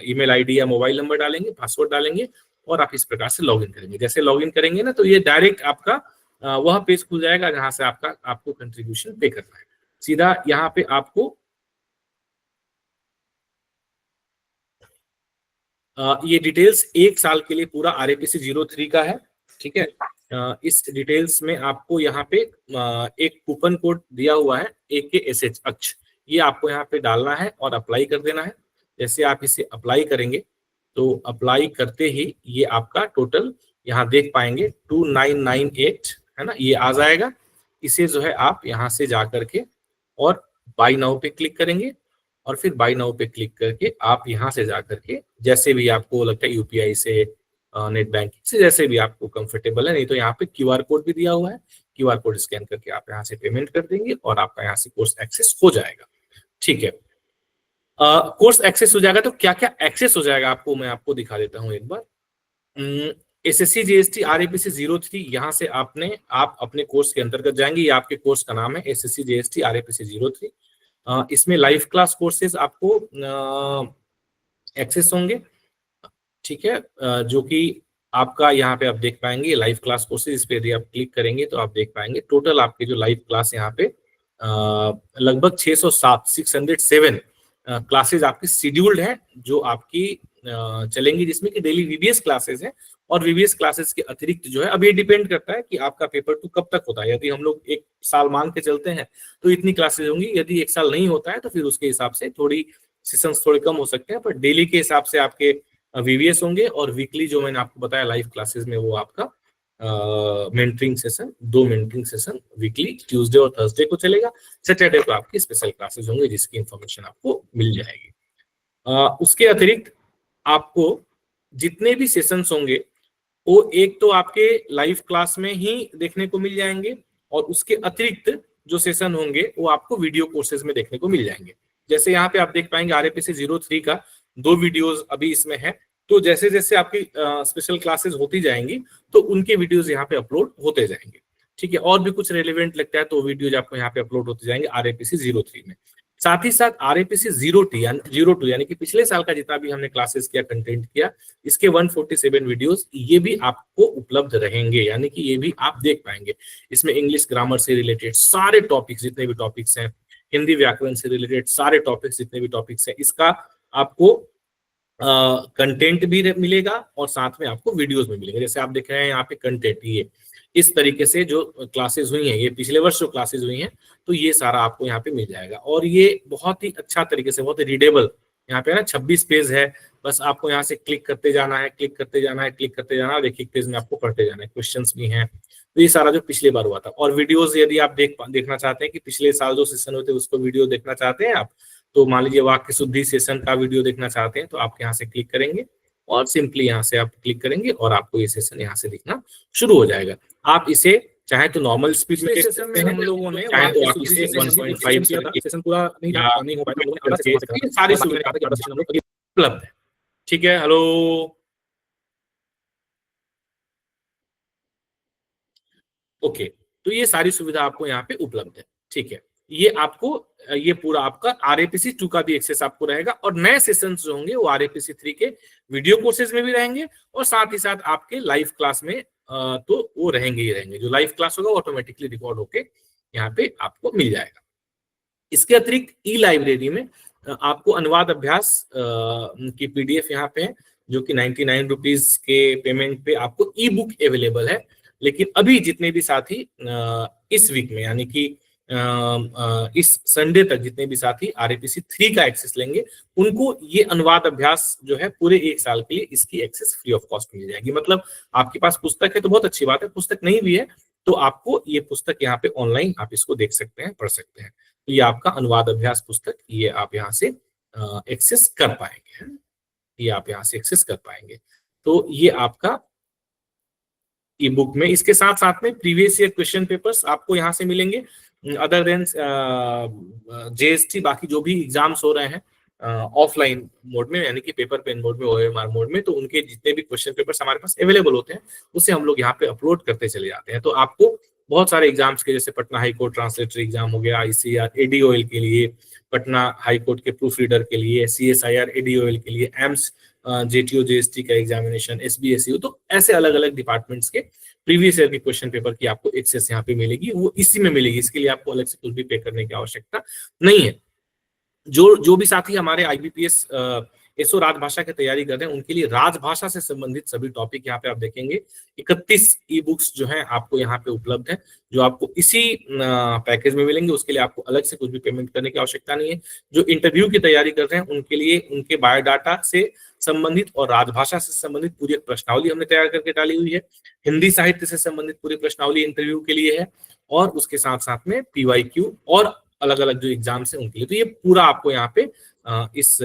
ईमेल आईडी या मोबाइल नंबर डालेंगे, पासवर्ड डालेंगे और आप इस प्रकार से लॉगिन करेंगे। जैसे लॉगिन करेंगे ना, तो ये डायरेक्ट आपका वह पेज खुल जाएगा जहां से आपको कंट्रीब्यूशन पे करना है। सीधा यहाँ पे आपको ये डिटेल्स एक साल के लिए पूरा RAPC 03 का है। ठीक है, इस डिटेल्स में आपको यहाँ पे एक कूपन कोड दिया हुआ है AKSH अक्ष, ये आपको यहाँ पे डालना है और अप्लाई कर देना है। जैसे आप इसे अप्लाई करेंगे तो अप्लाई करते ही ये आपका टोटल यहाँ देख पाएंगे 2998 है ना, ये आ जाएगा। इसे जो है आप यहाँ से जा करके और बाय नाउ पे क्लिक करेंगे और फिर बाय नाउ पे क्लिक करके आप यहाँ से जा करके जैसे भी आपको लगता है UPI से, नेट बैंकिंग से, जैसे भी आपको कंफर्टेबल है, नहीं तो यहाँ पे QR कोड भी दिया हुआ है, QR कोड स्कैन करके आप यहाँ से पेमेंट कर देंगे और आपका यहाँ से कोर्स एक्सेस हो जाएगा। ठीक है, कोर्स एक्सेस हो जाएगा तो क्या क्या एक्सेस हो जाएगा आपको मैं आपको दिखा देता हूँ एक बार। SSC GST RAPC 03, यहाँ से आप अपने कोर्स के अंतर्गत जाएंगे। ये आपके कोर्स का नाम है SSC GST RAPC 03। इसमें लाइव क्लास कोर्सेज आपको एक्सेस होंगे। ठीक है, जो कि आपका यहाँ पे आप देख पाएंगे लाइव क्लास कोर्सेज। इस पे यदि आप क्लिक करेंगे तो आप देख पाएंगे टोटल आपके जो लाइव क्लास यहाँ पे लगभग 607 क्लासेज आपकी शेड्यूल्ड है, जो आपकी चलेंगी, जिसमें कि डेली VBS क्लासेज है। और VBS क्लासेस के अतिरिक्त जो है, अब ये डिपेंड करता है कि आपका पेपर 2 कब तक होता है। यदि हम लोग एक साल मान के चलते हैं तो इतनी क्लासेज होंगी, यदि एक साल नहीं होता है तो फिर उसके हिसाब से थोड़ी सेशंस थोड़े कम हो सकते हैं, पर डेली के हिसाब से आपके VBS होंगे। और वीकली जो मैंने आपको बताया लाइव क्लासेस में, वो आपका mentoring session, 2 mentoring session weekly Tuesday और थर्सडे को चलेगा। सैटरडे को आपकी स्पेशल क्लासेस होंगे जिसकी इंफॉर्मेशन आपको मिल जाएगी। उसके अतिरिक्त आपको जितने भी सेशंस होंगे वो एक तो आपके लाइव क्लास में ही देखने को मिल जाएंगे, और उसके अतिरिक्त जो सेशन होंगे वो आपको वीडियो कोर्सेज में देखने को मिल जाएंगे। जैसे यहाँ पे आप देख पाएंगे RAPC 03 का 2 वीडियोस अभी इसमें है। तो जैसे जैसे आपकी स्पेशल क्लासेस होती जाएंगी तो उनके वीडियोस यहाँ पे अपलोड होते जाएंगे। ठीक है, और भी कुछ रेलिवेंट लगता है तो वीडियोज आपको यहाँ पे अपलोड होते जाएंगे RAPC 03 में। साथ ही साथ RAPC 02 यानी कि पिछले साल का जितना भी हमने क्लासेस किया, कंटेंट किया, इसके 147 वीडियोस ये भी आपको उपलब्ध रहेंगे, यानी कि ये भी आप देख पाएंगे। इसमें इंग्लिश ग्रामर से रिलेटेड सारे टॉपिक्स, जितने भी टॉपिक्स हैं, हिंदी व्याकरण से रिलेटेड सारे टॉपिक्स, जितने भी टॉपिक्स हैं, इसका आपको कंटेंट भी मिलेगा और साथ में आपको वीडियोस भी मिलेंगे। जैसे आप देख रहे हैं यहाँ पे कंटेंट, ये इस तरीके से जो क्लासेस हुई हैं, ये पिछले वर्ष जो क्लासेस हुई हैं, तो ये सारा आपको यहाँ पे मिल जाएगा। और ये बहुत ही अच्छा तरीके से, बहुत ही रीडेबल, यहाँ पे ना 26 पेज है, बस आपको यहाँ से क्लिक करते जाना है, क्लिक करते जाना है, क्लिक करते जाना है, एक एक पेज में आपको पढ़ते जाना है, क्वेश्चंस भी हैं। तो ये सारा जो पिछली बार हुआ था। और वीडियोस यदि आप देखना चाहते हैं कि पिछले साल जो सेशन हुए थे उसको वीडियो देखना चाहते हैं आप, तो मान लीजिए वाक्य शुद्धि सेशन का वीडियो देखना चाहते हैं तो आप यहाँ से क्लिक करेंगे और सिंपली यहाँ से आप क्लिक करेंगे और आपको ये सेशन यहाँ से दिखना शुरू हो जाएगा। आप इसे चाहे तो नॉर्मल स्पीड में देख सकते हैं, हम लोगों ने चाहे तो आप इसे 1.5 सेशन पूरा नहीं हो पाया, सारी सुविधा उपलब्ध है। ठीक है, हेलो, ओके, तो ये सारी सुविधा आपको यहाँ पे उपलब्ध है। ठीक है, ये आपको, ये पूरा आपका RAPC 2 का भी एक्सेस आपको रहेगा, और नए सेशंस जो होंगे वो RAPC 3 के वीडियो कोर्सेज में भी रहेंगे, और साथ ही साथ आपके लाइव क्लास में तो वो रहेंगे ही रहेंगे। जो लाइव क्लास होगा ऑटोमेटिकली रिकॉर्ड होके यहाँ पे आपको मिल जाएगा। इसके अतिरिक्त ई-लाइब्रेरी में आपको अनुवाद अभ्यास की PDF यहाँ पे है, जो कि 99 रुपीज के पेमेंट पे आपको ई बुक अवेलेबल है। लेकिन अभी जितने भी साथी इस वीक में, यानी कि इस संडे तक जितने भी साथी RAPC 3 का एक्सेस लेंगे, उनको ये अनुवाद अभ्यास जो है पूरे 1 साल के लिए इसकी एक्सेस फ्री ऑफ कॉस्ट मिल जाएगी। मतलब आपके पास पुस्तक है तो बहुत अच्छी बात है, पुस्तक नहीं भी है तो आपको ये पुस्तक यहाँ पे ऑनलाइन आप इसको देख सकते हैं, पढ़ सकते हैं। तो ये आपका अनुवाद अभ्यास पुस्तक, ये आप यहाँ से एक्सेस कर पाएंगे, ये आप यहाँ से एक्सेस कर पाएंगे। तो ये आपका ई बुक में, इसके साथ साथ में प्रीवियस ईयर क्वेश्चन पेपर्स आपको यहाँ से मिलेंगे। अदर देन JST, बाकी जो भी एग्जाम्स हो रहे हैं ऑफलाइन मोड में, यानी कि पेपर पेन मोड में, OMR मोड में, तो उनके जितने भी क्वेश्चन पेपर्स हमारे पास अवेलेबल होते हैं उसे हम लोग यहाँ पे अपलोड करते चले जाते हैं। तो आपको बहुत सारे एग्जाम्स के, जैसे Patna high court translator exam हो गया, ICR ADOL के लिए, पटना हाई कोर्ट के प्रूफ रीडर के लिए, CSIR ADOL के लिए, एम्स JTO JST का एग्जामिनेशन, SBSU, तो ऐसे अलग अलग डिपार्टमेंट्स के प्रीवियस ईयर के क्वेश्चन पेपर की आपको एक्सेस यहाँ पे मिलेगी, वो इसी में मिलेगी। इसके लिए आपको अलग से कुछ भी पे करने की आवश्यकता नहीं है। जो भी साथी हमारे IBPS SO राजभाषा की तैयारी कर रहे हैं, उनके लिए राजभाषा से संबंधित सभी टॉपिक यहाँ पे आप देखेंगे। 31 ई-बुक्स जो हैं आपको यहाँ पे उपलब्ध है, जो आपको इसी पैकेज में मिलेंगे। उसके लिए आपको अलग से कुछ भी पेमेंट करने की आवश्यकता नहीं है। जो इंटरव्यू की तैयारी कर रहे हैं उनके लिए उनके बायोडाटा से संबंधित और राजभाषा से संबंधित पूरी एक प्रश्नावली हमने तैयार करके डाली हुई है। हिंदी साहित्य से संबंधित पूरी प्रश्नावली इंटरव्यू के लिए है, और उसके साथ साथ में PYQ और अलग अलग जो एग्जाम्स हैं उनके लिए। तो ये पूरा आपको यहाँ पे इस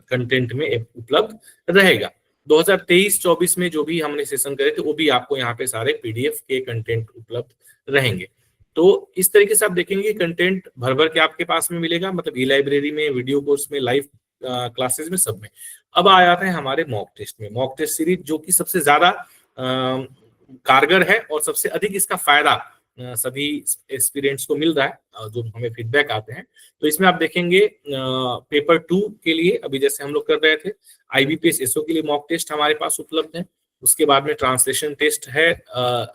कंटेंट में उपलब्ध रहेगा। 2023-24 में जो भी हमने सेशन करे थे वो भी आपको यहाँ पे सारे PDF के कंटेंट उपलब्ध रहेंगे। तो इस तरीके से आप देखेंगे कंटेंट भर भर के आपके पास में मिलेगा, मतलब ई-लाइब्रेरी में, वीडियो कोर्स में, लाइव क्लासेस में, सब में। अब आ जाते हैं हमारे मॉक टेस्ट में। मॉक टेस्ट सीरीज जो कि सबसे ज्यादा कारगर है और सबसे अधिक इसका फायदा सभी एस्पिरेंट्स को मिल रहा है, जो हमें फीडबैक आते हैं। तो इसमें आप देखेंगे पेपर 2 के लिए अभी जैसे हम लोग कर रहे थे, IBPS SO के लिए मॉक टेस्ट हमारे पास उपलब्ध है। उसके बाद में ट्रांसलेशन टेस्ट है,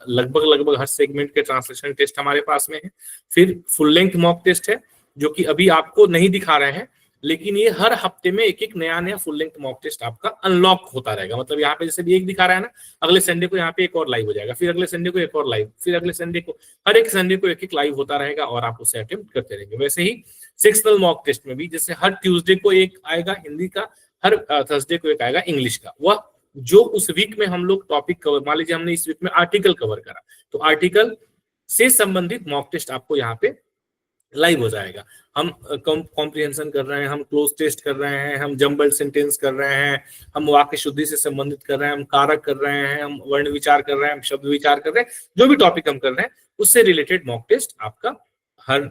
लगभग हर सेगमेंट के ट्रांसलेशन टेस्ट हमारे पास में है। फिर फुल लेंथ मॉक टेस्ट है, जो कि अभी आपको नहीं दिखा रहे हैं, लेकिन ये हर हफ्ते में एक एक नया फुल लेंथ मॉक टेस्ट आपका अनलॉक होता रहेगा। मतलब यहाँ पे जैसे भी एक दिखा रहा है ना, अगले संडे को यहाँ पे एक और लाइव हो जाएगा, फिर अगले संडे को एक और लाइव, फिर अगले संडे को, हर एक संडे को एक एक लाइव होता रहेगा और आप उसे अटेम्प्ट करते रहेंगे। वैसे ही सेक्शनल मॉक टेस्ट में भी जैसे हर ट्यूसडे को एक आएगा हिंदी का, हर थर्सडे को एक आएगा इंग्लिश का। वह जो उस वीक में हम लोग टॉपिक कवर, मान लीजिए हमने इस वीक में आर्टिकल कवर करा, तो आर्टिकल से संबंधित मॉक टेस्ट आपको यहाँ पे लाइव हो जाएगा। हम कॉम्प्रिहेंशन कर रहे हैं, हम क्लोज टेस्ट कर रहे हैं, हम जम्बल्ड सेंटेंस कर रहे हैं, हम वाक्य शुद्धि से संबंधित कर रहे हैं, हम कारक कर रहे हैं, हम वर्ण विचार कर रहे हैं, हम शब्द विचार कर रहे हैं, जो भी टॉपिक हम कर रहे हैं उससे रिलेटेड मॉक टेस्ट आपका हर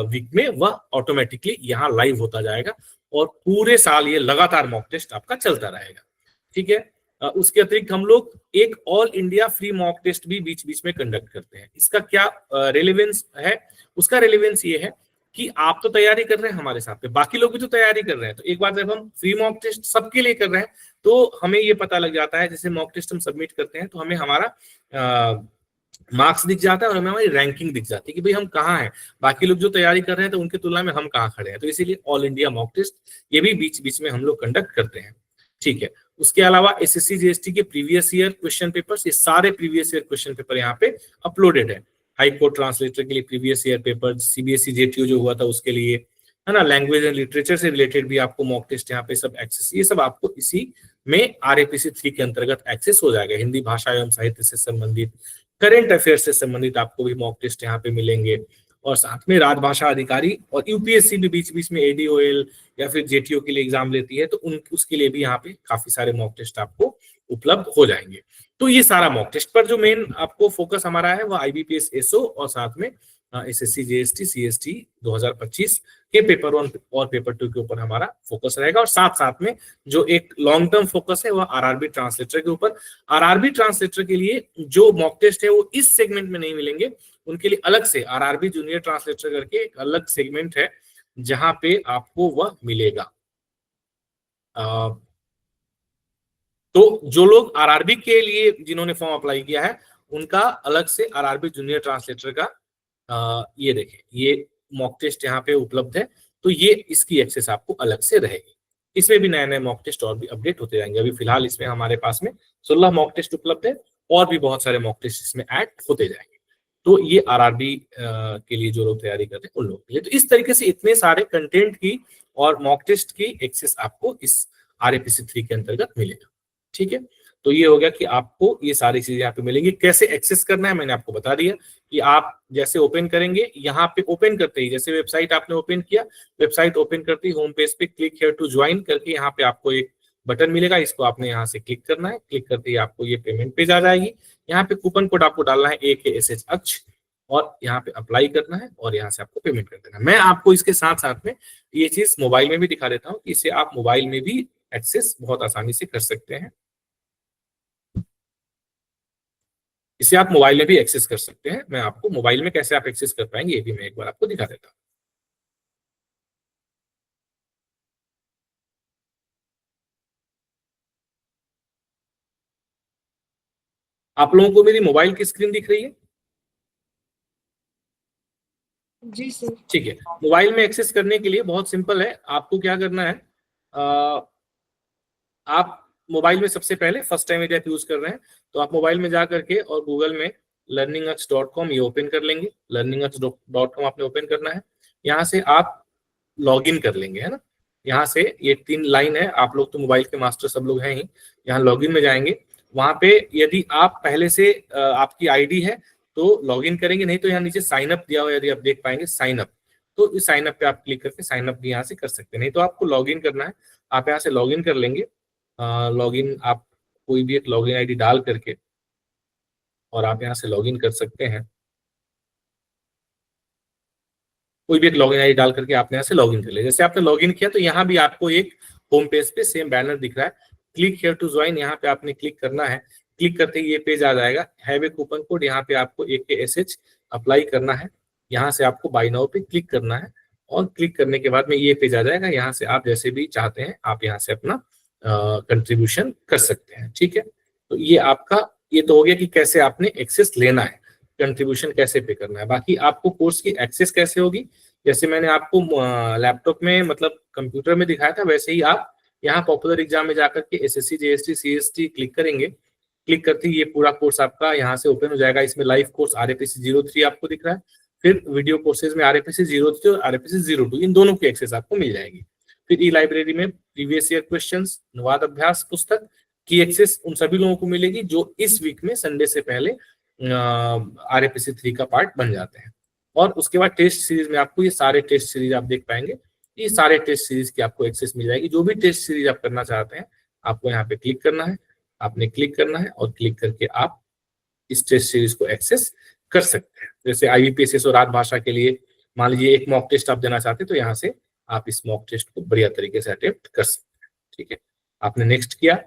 वीक में वह ऑटोमेटिकली यहाँ लाइव होता जाएगा और पूरे साल ये लगातार मॉक टेस्ट आपका चलता रहेगा। ठीक है। उसके अतिरिक्त हम लोग एक all India free mock test भी बीच बीच में कंडक्ट करते हैं। इसका क्या रेलेवेंस है? उसका रेलेवेंस ये है कि आप तो तैयारी कर रहे हैं हमारे साथ में, बाकी लोग भी तो तैयारी कर रहे हैं। तो एक बार जब हम फ्री मॉक टेस्ट सबके लिए कर रहे हैं तो हमें ये पता लग जाता है, जैसे मॉक टेस्ट हम सबमिट करते हैं तो हमें हमारा मार्क्स दिख जाता है और हमें हमारी रैंकिंग दिख जाती है कि भाई हम कहाँ हैं, बाकी लोग जो तैयारी कर रहे हैं तो उनकी तुलना में हम कहाँ खड़े हैं। तो इसीलिए ऑल इंडिया मॉक टेस्ट ये भी बीच बीच में हम लोग कंडक्ट करते हैं। ठीक है। उसके अलावा एसएससी जीएसटी के प्रीवियस ईयर क्वेश्चन पेपर्स, ये सारे प्रीवियस ईयर क्वेश्चन पेपर यहाँ पे अपलोडेड है। हाई कोर्ट ट्रांसलेटर के लिए प्रीवियस ईयर पेपर, सीबीएसई जेटीयू जो हुआ था उसके लिए, है ना, लैंग्वेज एंड लिटरेचर से रिलेटेड भी आपको मॉक टेस्ट यहाँ पे सब एक्सेस, ये सब आपको इसी में आरएपीसी 3 के अंतर्गत एक्सेस हो जाएगा। हिंदी भाषा एवं साहित्य से संबंधित, करेंट अफेयर से संबंधित आपको भी मॉक टेस्ट यहाँ पे मिलेंगे। और साथ में राजभाषा अधिकारी और यूपीएससी भी बीच बीच में एडीओएल या फिर जेटीओ के लिए एग्जाम लेती है, तो उसके लिए भी यहाँ पे काफी सारे मॉक टेस्ट आपको उपलब्ध हो जाएंगे। तो ये सारा मॉक टेस्ट पर जो मेन आपको फोकस हमारा है वो आईबीपीएस एसओ और साथ में एसएससी जीएसटी सीएसटी 2025 के पेपर 1 और पेपर 2 के ऊपर हमारा फोकस रहेगा। और साथ साथ में जो एक लॉन्ग टर्म फोकस है वह आरआरबी ट्रांसलेटर के ऊपर। आरआरबी ट्रांसलेटर के लिए जो मॉक टेस्ट है वो इस सेगमेंट में नहीं मिलेंगे, उनके लिए अलग से आरआरबी जूनियर ट्रांसलेटर करके एक अलग सेगमेंट है जहां पे आपको वह मिलेगा। तो जो लोग आरआरबी के लिए जिन्होंने फॉर्म अप्लाई किया है उनका अलग से आरआरबी जूनियर ट्रांसलेटर का ये देखें, ये मॉक टेस्ट यहाँ पे उपलब्ध है, तो ये इसकी एक्सेस आपको अलग से रहेगी। इसमें भी नए नए मॉक टेस्ट और भी अपडेट होते जाएंगे। अभी फिलहाल इसमें हमारे पास में 16 मॉक टेस्ट उपलब्ध है और भी बहुत सारे मॉक टेस्ट इसमें ऐड होते जाएंगे। तो ये आरआरबी के लिए जो लोग तैयारी करते हैं उन लोगों के लिए। तो इस तरीके से इतने सारे कंटेंट की और मॉक टेस्ट की एक्सेस आपको इस आरएपीसी 3 के अंतर्गत मिलेगा। ठीक है। तो ये हो गया कि आपको ये सारी चीजें यहाँ पे मिलेंगी। कैसे एक्सेस करना है मैंने आपको बता दिया कि आप जैसे ओपन करेंगे, यहाँ पे ओपन करते ही जैसे वेबसाइट आपने ओपन किया, वेबसाइट ओपन करते ही होम पेज पे क्लिक हियर टू ज्वाइन करके यहाँ पे आपको एक बटन मिलेगा, इसको आपने यहाँ से क्लिक करना है। क्लिक करते ही आपको ये पेमेंट पेज आ जाएगी। यहाँ पे कूपन कोड आपको डालना है AKSH अक्ष और यहाँ पे अप्लाई करना है और यहाँ से आपको पेमेंट कर देना है। मैं आपको इसके साथ साथ में ये चीज मोबाइल में भी दिखा देता हूँ कि इसे आप मोबाइल में भी एक्सेस बहुत आसानी से कर सकते हैं। इसे आप मोबाइल में भी एक्सेस कर सकते हैं। मैं आपको मोबाइल में कैसे आप एक्सेस कर पाएंगे ये भी मैं एक बार आपको दिखा देता हूं। आप लोगों को मेरी मोबाइल की स्क्रीन दिख रही है? जी सर। ठीक है। मोबाइल में एक्सेस करने के लिए बहुत सिंपल है। आपको क्या करना है, आप मोबाइल में सबसे पहले फर्स्ट टाइम यदि आप यूज कर रहे हैं तो आप मोबाइल में जा करके और गूगल में learningux.com ये ओपन कर लेंगे। learningux.com आपने ओपन करना है। यहाँ से आप लॉग इन कर लेंगे, है ना। यहाँ से ये 3 लाइन है, आप लोग तो मोबाइल के मास्टर सब लोग हैं ही। यहाँ लॉग इन में जाएंगे, वहां पे यदि आप पहले से आपकी आईडी है तो लॉग इन करेंगे, नहीं तो यहाँ नीचे साइन अप दिया हुआ यदि आप देख पाएंगे साइन अप, तो इस साइन अप पे आप क्लिक करके साइन अप भी यहाँ से कर सकते हैं। नहीं तो आपको लॉग इन करना है, आप यहाँ से लॉग इन कर लेंगे। लॉग इन आप कोई भी एक लॉग इन आईडी डाल करके और आप यहाँ से लॉग इन कर सकते हैं। कोई भी एक लॉगिन आईडी डाल करके आपने यहाँ से लॉगिन कर लिया। जैसे आपने लॉगिन किया तो यहाँ भी आपको एक होम पेज पे सेम बैनर दिख रहा है, क्लिक हियर टू ज्वाइन, यहाँ पे आपने क्लिक करना है। क्लिक करते ही ये पेज आ जाएगा। हैव ए कूपन कोड, यहाँ पे आपको AKSH अप्लाई करना है। यहाँ से आपको बाय नाउ पे क्लिक करना है और क्लिक करने के बाद में ये पेज आ जाएगा। यहाँ से आप जैसे भी चाहते हैं आप यहाँ से अपना कंट्रीब्यूशन कर सकते हैं। ठीक है। तो ये आपका ये तो हो गया कि कैसे आपने एक्सेस लेना है, कंट्रीब्यूशन कैसे पे करना है। बाकी आपको कोर्स की एक्सेस कैसे होगी, जैसे मैंने आपको लैपटॉप में मतलब कंप्यूटर में दिखाया था, वैसे ही आप यहाँ पॉपुलर एग्जाम में जाकर के एसएससी जीएसटी सीएसटी क्लिक करेंगे। क्लिक करते ही ये पूरा कोर्स आपका यहाँ से ओपन हो जाएगा। इसमें लाइव कोर्स आरएपीसी 03 आपको दिख रहा है, फिर वीडियो कोर्सेज में आरएपीसी 03 और आरएपीसी 02, इन दोनों की एक्सेस आपको मिल जाएगी। फिर ई लाइब्रेरी में प्रीवियस ईयर क्वेश्चंस, अनुवाद अभ्यास पुस्तक की एक्सेस उन सभी लोगों को मिलेगी जो इस वीक में संडे से पहले आरएपीसी 3 का पार्ट बन जाते हैं। और उसके बाद टेस्ट सीरीज में आपको ये सारे टेस्ट सीरीज आप देख पाएंगे। ये सारे टेस्ट सीरीज की आपको एक्सेस मिल जाएगी। जो भी टेस्ट सीरीज आप करना चाहते हैं आपको यहाँ पे क्लिक करना है, आपने क्लिक करना है और क्लिक करके आप इस टेस्ट सीरीज को एक्सेस कर सकते हैं। जैसे IBPS और राजभाषा के लिए मान लीजिए एक मॉक टेस्ट आप देना चाहते हैं तो यहाँ से आप इस मॉक टेस्ट को बढ़िया तरीके से अटेम्प्ट कर सकते हैं। ठीक है, आपने नेक्स्ट किया,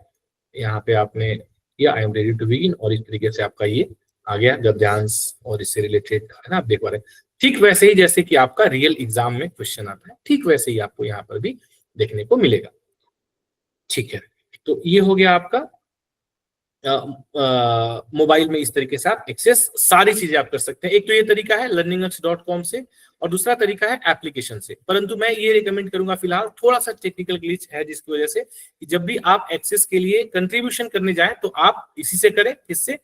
यहाँ पे आपने किया I am ready to begin और इस तरीके से आपका ये आ गया गद्यांश और इससे रिलेटेड है ना, आप देख पा रहे हैं। ठीक वैसे ही जैसे कि आपका रियल एग्जाम में क्वेश्चन आता है, ठीक वैसे ही आपको यहाँ पर भी देखने को मिलेगा। ठीक है, तो ये हो गया आपका मोबाइल में इस तरीके से आप एक्सेस सारी चीजें आप कर सकते हैं। एक तो ये तरीका है learningux.com से और दूसरा तरीका है एप्लीकेशन से। परंतु मैं ये रिकमेंड करूंगा फिलहाल, थोड़ा सा टेक्निकल ग्लिच है जिसकी वजह से कि जब भी आप एक्सेस के लिए कंट्रीब्यूशन करने जाएं तो आप इसी से करें, इससे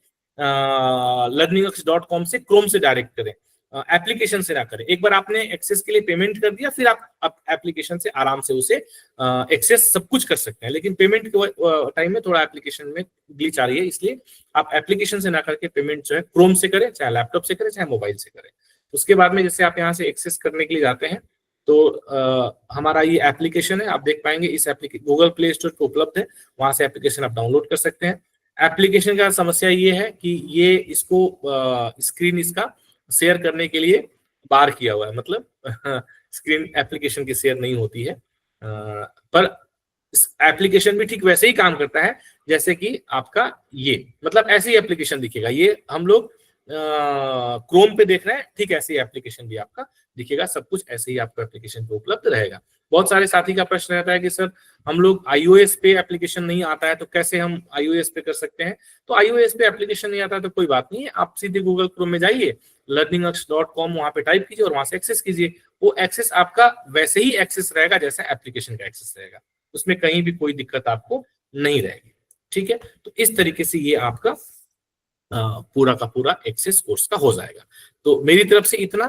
learningux.com से क्रोम से डायरेक्ट करें, एप्लीकेशन से ना करें। एक बार आपने एक्सेस के लिए पेमेंट कर दिया फिर आप एप्लीकेशन से आराम से उसे एक्सेस सब कुछ कर सकते हैं। लेकिन पेमेंट के टाइम में थोड़ा एप्लीकेशन में ग्लिच आ रही है, इसलिए आप एप्लीकेशन से ना करके पेमेंट जो है क्रोम से करें, चाहे लैपटॉप से करें चाहे मोबाइल से करें। उसके बाद में जैसे आप यहाँ से एक्सेस करने के लिए जाते हैं तो हमारा ये एप्लीकेशन है, आप देख पाएंगे इस एप्लीकेशन गूगल प्ले स्टोर पर उपलब्ध है, वहां से एप्लीकेशन आप डाउनलोड कर सकते हैं। एप्लीकेशन का समस्या ये है कि ये इसको स्क्रीन इसका शेयर करने के लिए बार किया हुआ है, मतलब स्क्रीन एप्लीकेशन की शेयर नहीं होती है। पर एप्लीकेशन भी ठीक वैसे ही काम करता है जैसे कि आपका ये, मतलब ऐसे ही एप्लीकेशन दिखेगा। ये हम लोग क्रोम पे देख रहे हैं, ठीक ऐसे ही एप्लीकेशन भी आपका दिखेगा, सब कुछ ऐसे ही आपका एप्लीकेशन पे उपलब्ध रहेगा। बहुत सारे साथी का प्रश्न रहता है कि सर हम लोग iOS पे एप्लीकेशन नहीं आता है तो कैसे हम iOS पे कर सकते हैं। तो iOS पे एप्लीकेशन नहीं आता है तो कोई बात नहीं है, आप सीधे गूगल क्रोम में जाइए, learningux.com वहां पे टाइप कीजिए और वहां से एक्सेस कीजिए। वो एक्सेस आपका वैसे ही एक्सेस रहेगा जैसा एप्लीकेशन का एक्सेस रहेगा, उसमें कहीं भी कोई दिक्कत आपको नहीं रहेगी। ठीक है, तो इस तरीके से ये आपका पूरा का पूरा एक्सेस कोर्स का हो जाएगा। तो मेरी तरफ से इतना।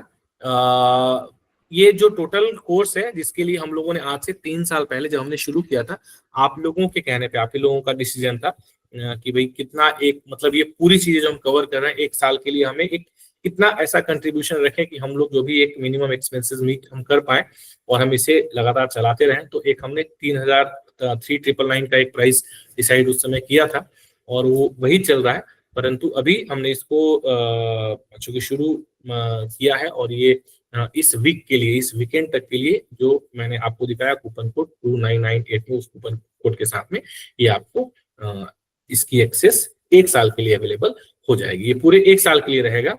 ये जो टोटल कोर्स है जिसके लिए हम लोगों ने आज से 3 साल पहले जब हमने शुरू किया था, आप लोगों के कहने पे, आप ही लोगों का डिसीजन था कि भाई कितना एक मतलब ये पूरी चीजें जो हम कवर कर रहे हैं 1 साल के लिए हमें एक कितना ऐसा कंट्रीब्यूशन रखें कि हम लोग जो भी एक मिनिमम एक्सपेंसेस मीट हम कर पाए और हम इसे लगातार चलाते रहें। तो एक हमने 3,999 का एक प्राइस डिसाइड उस समय किया था और वो वही चल रहा है। परंतु अभी हमने इसको चूंकि शुरू किया है और ये इस वीक के लिए, इस वीकेंड तक के लिए जो मैंने आपको दिखाया कूपन कोड 2998 में, उस कूपन कोड के साथ में ये आपको इसकी एक्सेस 1 साल के लिए अवेलेबल हो जाएगी। ये पूरे 1 साल के लिए रहेगा।